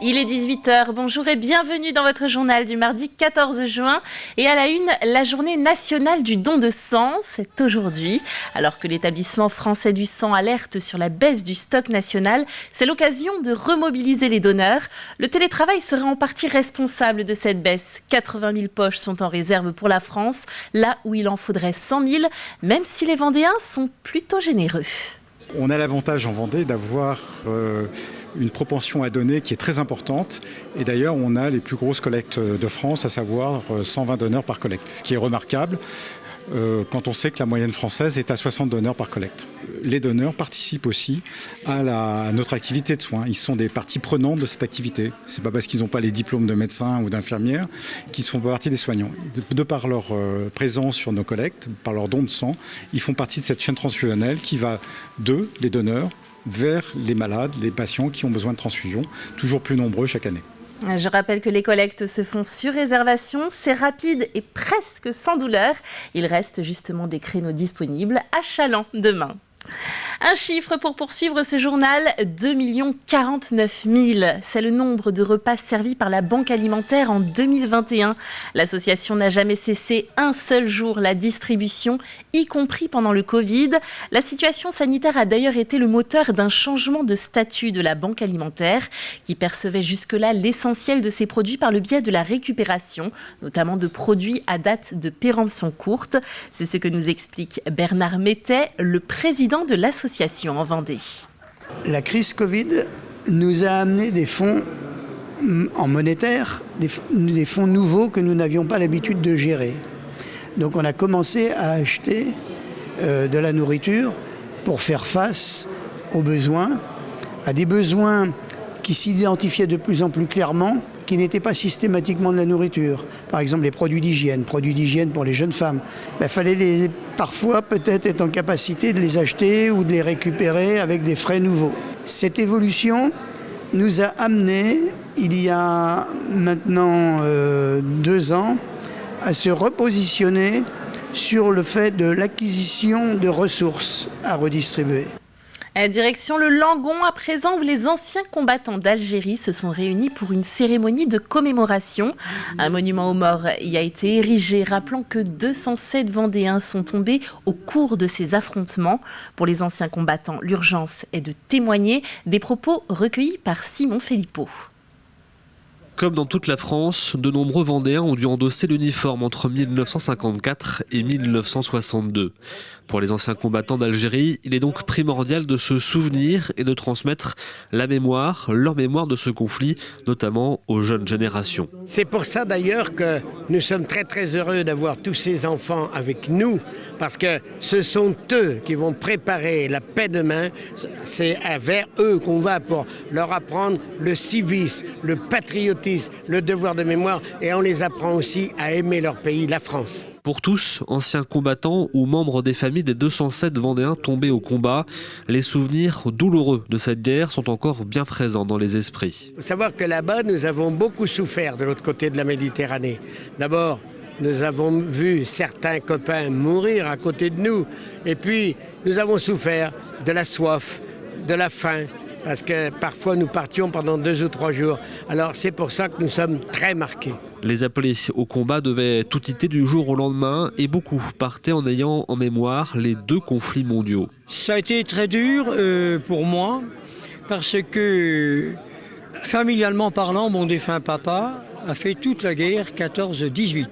Il est 18h, bonjour et bienvenue dans votre journal du mardi 14 juin. Et à la une, la journée nationale du don de sang, c'est aujourd'hui. Alors que l'établissement français du sang alerte sur la baisse du stock national, c'est l'occasion de remobiliser les donneurs. Le télétravail serait en partie responsable de cette baisse. 80 000 poches sont en réserve pour la France, là où il en faudrait 100 000, même si les Vendéens sont plutôt généreux. On a l'avantage en Vendée d'avoir une propension à donner qui est très importante. Et d'ailleurs, on a les plus grosses collectes de France, à savoir 120 donneurs par collecte, ce qui est remarquable quand on sait que la moyenne française est à 60 donneurs par collecte. Les donneurs participent aussi à notre activité de soins. Ils sont des parties prenantes de cette activité. Ce n'est pas parce qu'ils n'ont pas les diplômes de médecins ou d'infirmières qu'ils font partie des soignants. De par leur présence sur nos collectes, par leur don de sang, ils font partie de cette chaîne transfusionnelle qui va de les donneurs vers les malades, les patients qui ont besoin de transfusion, toujours plus nombreux chaque année. Je rappelle que les collectes se font sur réservation, c'est rapide et presque sans douleur. Il reste justement des créneaux disponibles à Challans demain. Un chiffre pour poursuivre ce journal, 2 049 000. C'est le nombre de repas servis par la Banque alimentaire en 2021. L'association n'a jamais cessé un seul jour la distribution, y compris pendant le Covid. La situation sanitaire a d'ailleurs été le moteur d'un changement de statut de la Banque alimentaire, qui percevait jusque-là l'essentiel de ses produits par le biais de la récupération, notamment de produits à date de péremption courte. C'est ce que nous explique Bernard Mettet, le président de l'association en Vendée. La crise Covid nous a amené des fonds en monétaire, des fonds nouveaux que nous n'avions pas l'habitude de gérer. Donc on a commencé à acheter de la nourriture pour faire face aux besoins, à des besoins qui s'identifiaient de plus en plus clairement, qui n'étaient pas systématiquement de la nourriture. Par exemple, les produits d'hygiène pour les jeunes femmes. Il fallait parfois peut-être être en capacité de les acheter ou de les récupérer avec des frais nouveaux. Cette évolution nous a amené, il y a maintenant 2 ans, à se repositionner sur le fait de l'acquisition de ressources à redistribuer. Direction le Langon à présent, où les anciens combattants d'Algérie se sont réunis pour une cérémonie de commémoration. Un monument aux morts y a été érigé, rappelant que 207 Vendéens sont tombés au cours de ces affrontements. Pour les anciens combattants, l'urgence est de témoigner. Des propos recueillis par Simon Philippot. Comme dans toute la France, de nombreux Vendéens ont dû endosser l'uniforme entre 1954 et 1962. Pour les anciens combattants d'Algérie, il est donc primordial de se souvenir et de transmettre leur mémoire de ce conflit, notamment aux jeunes générations. C'est pour ça d'ailleurs que nous sommes très très heureux d'avoir tous ces enfants avec nous, parce que ce sont eux qui vont préparer la paix demain. C'est vers eux qu'on va pour leur apprendre le civisme, le patriotisme, le devoir de mémoire, et on les apprend aussi à aimer leur pays, la France. Pour tous, anciens combattants ou membres des familles des 207 Vendéens tombés au combat, les souvenirs douloureux de cette guerre sont encore bien présents dans les esprits. Il faut savoir que là-bas, nous avons beaucoup souffert de l'autre côté de la Méditerranée. D'abord, nous avons vu certains copains mourir à côté de nous. Et puis, nous avons souffert de la soif, de la faim, parce que parfois nous partions pendant 2 ou 3 jours. Alors c'est pour ça que nous sommes très marqués. Les appelés au combat devaient tout quitter du jour au lendemain et beaucoup partaient en ayant en mémoire les 2 conflits mondiaux. Ça a été très dur pour moi parce que familialement parlant, mon défunt papa a fait toute la guerre 14-18.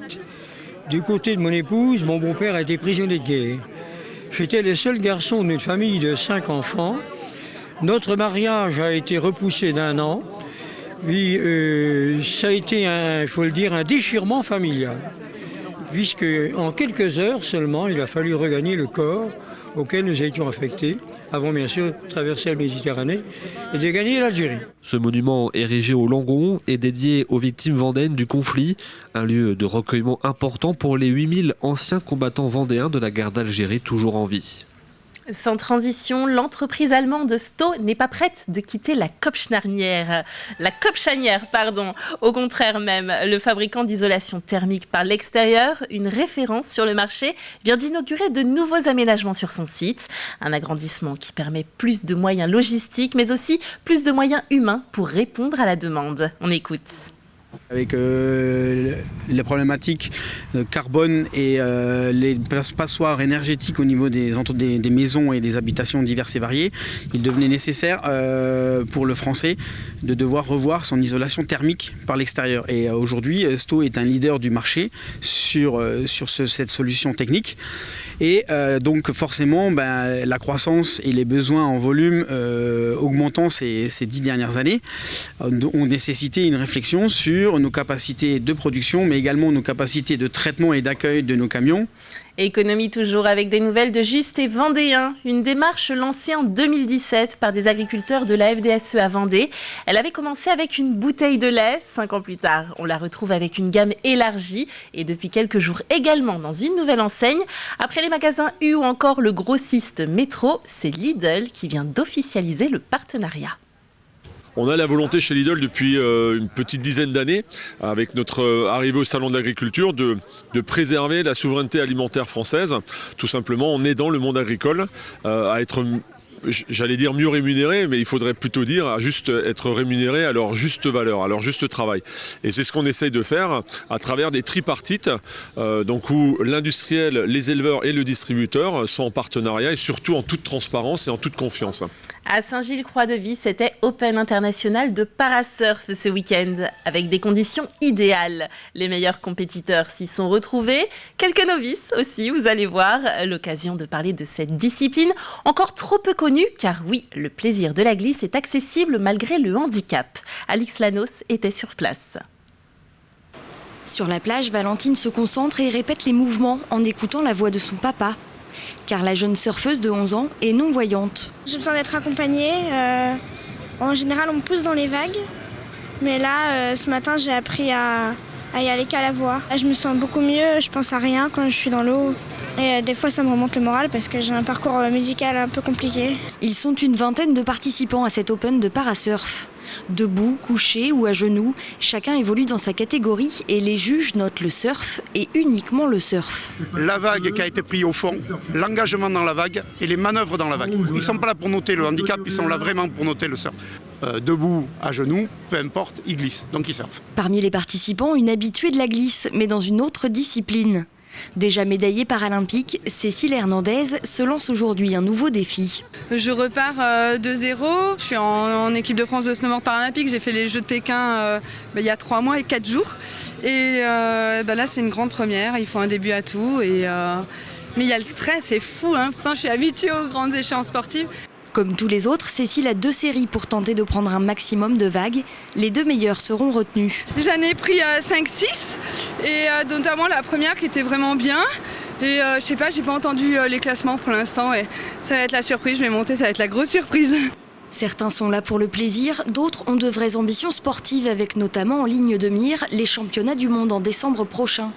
Du côté de mon épouse, mon beau-père a été prisonnier de guerre. J'étais le seul garçon d'une famille de 5 enfants. Notre mariage a été repoussé d'1 an. Puis ça a été, il faut le dire, un déchirement familial. Puisque en quelques heures seulement, il a fallu regagner le corps auquel nous étions affectés, avant bien sûr de traverser la Méditerranée et de gagner l'Algérie. Ce monument érigé au Langon est dédié aux victimes vendéennes du conflit, un lieu de recueillement important pour les 8000 anciens combattants vendéens de la guerre d'Algérie toujours en vie. Sans transition, l'entreprise allemande Sto n'est pas prête de quitter la Kopfscharnière. Au contraire même, le fabricant d'isolation thermique par l'extérieur, une référence sur le marché, vient d'inaugurer de nouveaux aménagements sur son site. Un agrandissement qui permet plus de moyens logistiques, mais aussi plus de moyens humains pour répondre à la demande. On écoute. Avec les problématiques carbone et les passoires énergétiques au niveau des maisons et des habitations diverses et variées, il devenait nécessaire pour le Français de devoir revoir son isolation thermique par l'extérieur. Et aujourd'hui, Sto est un leader du marché sur cette solution technique. Et donc forcément, la croissance et les besoins en volume augmentant ces 10 dernières années ont nécessité une réflexion sur nos capacités de production, mais également nos capacités de traitement et d'accueil de nos camions. Économie toujours avec des nouvelles de Juste et Vendéen. Une démarche lancée en 2017 par des agriculteurs de la FDSE à Vendée. Elle avait commencé avec une bouteille de lait. 5 ans plus tard, on la retrouve avec une gamme élargie et depuis quelques jours également dans une nouvelle enseigne. Après les magasins U ou encore le grossiste Métro, c'est Lidl qui vient d'officialiser le partenariat. On a la volonté chez Lidl depuis une petite dizaine d'années, avec notre arrivée au Salon de l'Agriculture, de préserver la souveraineté alimentaire française, tout simplement en aidant le monde agricole à être, j'allais dire mieux rémunéré, mais il faudrait plutôt dire à juste être rémunéré à leur juste valeur, à leur juste travail. Et c'est ce qu'on essaye de faire à travers des tripartites, donc où l'industriel, les éleveurs et le distributeur sont en partenariat et surtout en toute transparence et en toute confiance. À Saint-Gilles-Croix-de-Vie, c'était Open International de Parasurf ce week-end, avec des conditions idéales. Les meilleurs compétiteurs s'y sont retrouvés, quelques novices aussi, vous allez voir. L'occasion de parler de cette discipline, encore trop peu connue, car oui, le plaisir de la glisse est accessible malgré le handicap. Alix Lanos était sur place. Sur la plage, Valentine se concentre et répète les mouvements en écoutant la voix de son papa. Car la jeune surfeuse de 11 ans est non-voyante. J'ai besoin d'être accompagnée. En général, on me pousse dans les vagues. Mais là, ce matin, j'ai appris à y aller qu'à la voix. Là, je me sens beaucoup mieux, je pense à rien quand je suis dans l'eau. Et des fois, ça me remonte le moral parce que j'ai un parcours musical un peu compliqué. Ils sont une vingtaine de participants à cet Open de Parasurf. Debout, couché ou à genoux, chacun évolue dans sa catégorie et les juges notent le surf et uniquement le surf. La vague qui a été prise au fond, l'engagement dans la vague et les manœuvres dans la vague. Ils ne sont pas là pour noter le handicap, ils sont là vraiment pour noter le surf. Debout, à genoux, peu importe, ils glissent, donc ils surfent. Parmi les participants, une habituée de la glisse, mais dans une autre discipline. Déjà médaillée paralympique, Cécile Hernandez se lance aujourd'hui un nouveau défi. Je repars de zéro. Je suis en équipe de France de snowboard paralympique. J'ai fait les Jeux de Pékin il y a 3 mois et 4 jours. Et là, c'est une grande première. Il faut un début à tout. Mais il y a le stress, c'est fou. Pourtant, je suis habituée aux grandes échéances sportives. Comme tous les autres, Cécile a 2 séries pour tenter de prendre un maximum de vagues. Les 2 meilleures seront retenues. J'en ai pris 5-6, et notamment la première qui était vraiment bien. Et je sais pas, j'ai pas entendu les classements pour l'instant. Et ça va être la surprise, je vais monter, ça va être la grosse surprise. Certains sont là pour le plaisir, d'autres ont de vraies ambitions sportives avec notamment en ligne de mire les championnats du monde en décembre prochain.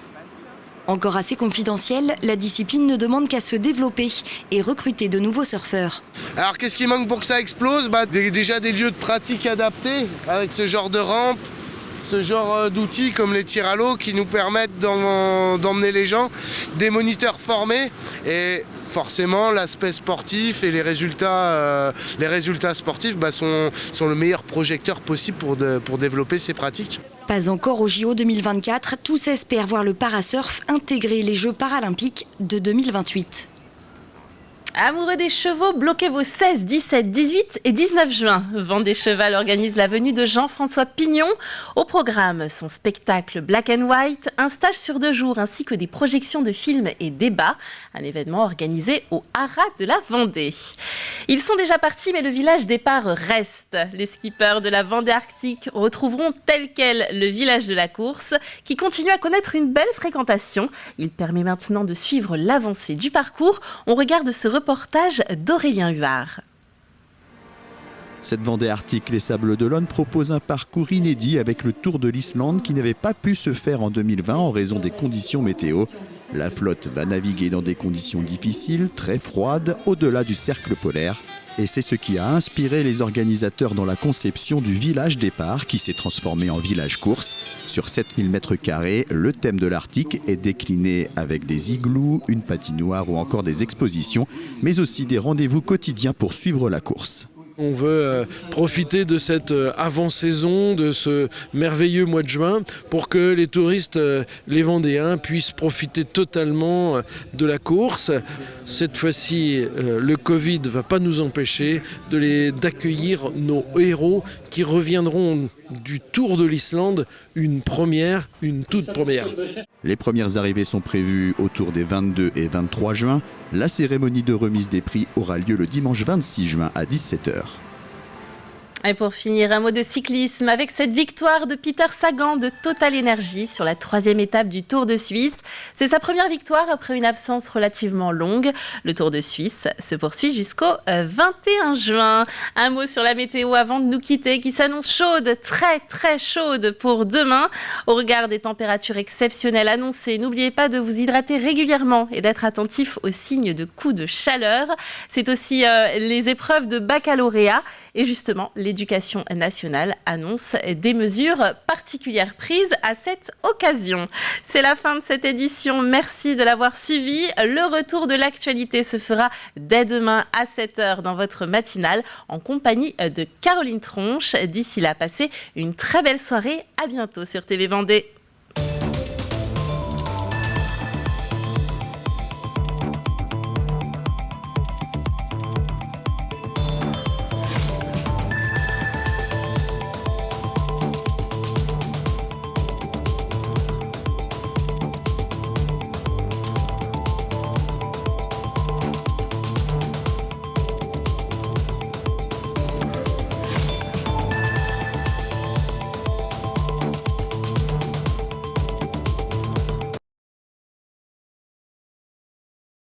Encore assez confidentielle, la discipline ne demande qu'à se développer et recruter de nouveaux surfeurs. Alors qu'est-ce qui manque pour que ça explose ? Déjà des lieux de pratique adaptés avec ce genre de rampe, ce genre d'outils comme les tirs à l'eau qui nous permettent d'emmener les gens, des moniteurs formés et forcément l'aspect sportif et les résultats sportifs sont le meilleur projecteur possible pour développer ces pratiques. Pas encore au JO 2024, tous espèrent voir le parasurf intégrer les Jeux paralympiques de 2028. Amoureux des chevaux, bloquez vos 16, 17, 18 et 19 juin. Vendée Cheval organise la venue de Jean-François Pignon. Au programme, son spectacle Black and White, un stage sur 2 jours ainsi que des projections de films et débats. Un événement organisé au Haras de la Vendée. Ils sont déjà partis, mais le village départ reste. Les skippers de la Vendée Arctique retrouveront tel quel le village de la course, qui continue à connaître une belle fréquentation. Il permet maintenant de suivre l'avancée du parcours. On regarde ce reportage d'Aurélien Huard. Cette Vendée Arctique, les Sables d'Olonne propose un parcours inédit avec le Tour de l'Islande qui n'avait pas pu se faire en 2020 en raison des conditions météo. La flotte va naviguer dans des conditions difficiles, très froides, au-delà du cercle polaire. Et c'est ce qui a inspiré les organisateurs dans la conception du village départ qui s'est transformé en village course. Sur 7000 m², le thème de l'Arctique est décliné avec des igloos, une patinoire ou encore des expositions, mais aussi des rendez-vous quotidiens pour suivre la course. On veut profiter de cette avant-saison, de ce merveilleux mois de juin, pour que les touristes, les Vendéens, puissent profiter totalement de la course. Cette fois-ci, le Covid ne va pas nous empêcher d'accueillir nos héros qui reviendront du Tour de l'Islande, une toute première. Les premières arrivées sont prévues autour des 22 et 23 juin. La cérémonie de remise des prix aura lieu le dimanche 26 juin à 17h. Et pour finir, un mot de cyclisme avec cette victoire de Peter Sagan de Total Energy sur la 3e étape du Tour de Suisse. C'est sa première victoire après une absence relativement longue. Le Tour de Suisse se poursuit jusqu'au 21 juin. Un mot sur la météo avant de nous quitter qui s'annonce chaude, très très chaude pour demain. Au regard des températures exceptionnelles annoncées, n'oubliez pas de vous hydrater régulièrement et d'être attentif aux signes de coups de chaleur. C'est aussi les épreuves de baccalauréat et justement l'Éducation nationale annonce des mesures particulières prises à cette occasion. C'est la fin de cette édition. Merci de l'avoir suivi. Le retour de l'actualité se fera dès demain à 7h dans votre matinale en compagnie de Caroline Tronche. D'ici là, passez une très belle soirée. À bientôt sur TV Vendée.